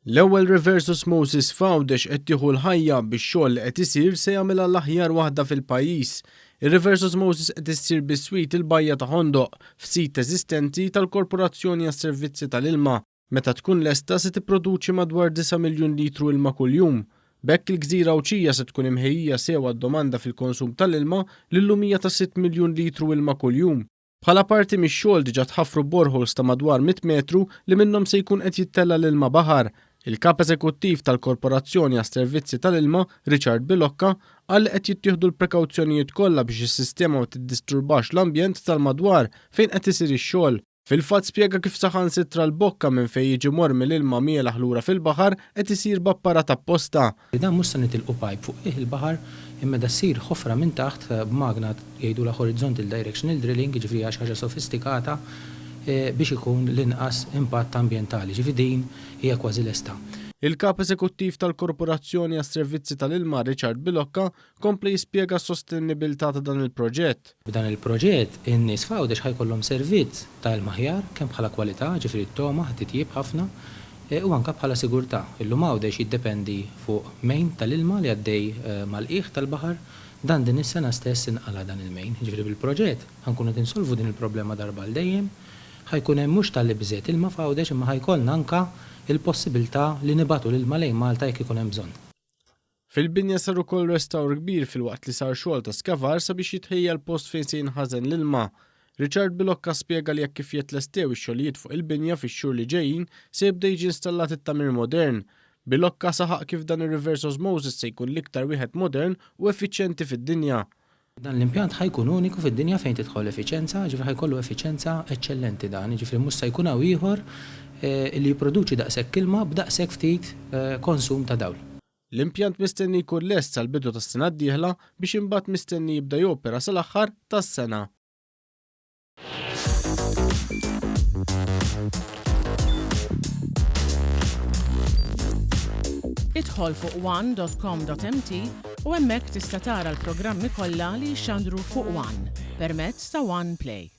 L-ewwel reverse osmosis f'Għawdex qed tieħu l-ħajja bix-xogħol li qed isir se jagħmilha l-aħjar waħda fil-pajjiż. Ir-reverse osmosis qed issir bis-swit il-bajja ta' Ħondoq f'sit eżistenti tal-Korporazzjoni għas-Servizzi tal-Ilma. Meta tkun lesta se tipproduċi madwar 9 miljun litru ilma kuljum. B'hekk il-Gżira Ewċija se tkun imħejjija sewa d-domanda fil-konsum tal-ilma lil-lumija ta' 6 miljun litru ilma kuljum. Bħala parti mix-xogħol diġà tħaffru boreholes ta' madwar 100 metru li minnhom se jkun qed jittella l-ilma baħar. Il-kap eżekuttiv tal-Korporazzjoni għas-Servizzi tal-Ilma, Bl-Aqwa, qal qed jittieħdu l-prekawzjonijiet kollha biex is-sistema ma tiddisturbax l-ambjent tal-madwar fejn qed isir ix-xogħol. Fil-fatt spjega kif saħansitra l-bokka minn fejn jiġi mormi l-ilma mielaħ lura fil-baħar qed isir b'apparat apposta. Dan mhux se nitilqu pipe fuq il-baħar imma da ssir ħofra minn taħt b'magna jgħidula horizontal directional drilling, ġifieri xi ħaġa sofistikata biex ikun l-inqas impatt ambjentali, ġifieri din hija kważi lesta. Il-kap eżekuttiv tal-Korporazzjoni għas-Servizzi tal-Ilma Bl-Aqwa kompli jispjega s-sostenibilità ta' dan il-proġett. B'dan il-proġett in-nies f'Għawdex ħajkollhom servizz tal-ilma aħjar kemm bħala kwalità, ġifieri t-toma titjib ħafna u anke bħala sigurtà. Illum Għawdex jiddependi fuq mejn tal-ilma li għaddej mal-qiegħ tal-baħar. Dan din is-sena stess inqala dan il-mejn. Ġifieri bil-proġett ħankunu tinsolvu din il-problema darba l dejjem. Ħajkun hemm mhux tal-li biżżejjed ilma f'Għawdex imma ħajkollna anke il-possibilità li nibatu l-ilma lejn Malta jekk ikun hemm bżonn. Fil-binja sar ukoll restawr kbir fil-waqt li sar xogħol ta' skavar sabiex jitħejja l-post fejn se jinħażen l-ilma. Bl-Aqwa spjega li jekk kif jitlestew ix-xogħlijiet fuq il-binja fix-xhur li ġejjin se jibda jiġi installat it-tagħmir modern. Bl-Aqwa saħaq kif dan ir-reverse osmosis se jkun l-iktar wieħed modern u effiċjenti fid-dinja. Dan l-impjant ħajkun uniku fid-dinja fejn tidħol effiċjenza, ġifieri ħajkollu effiċjenza eċċellenti dan, ġifieri mhux se jkun hawn ieħor li jipproduċi daqshekk ilma b'daqshekk ftit konsum ta' dawl. L-impjant mistenni jkun lest sal-bidu tas-sena d-dieħla biex imbagħad mistenni jibda jopera sal-aħħar tas-sena. Idħol fuq one.com.mt u hemmhekk tista' tara l-programmi kollha li jxandru fuq One permezz ta' One Play.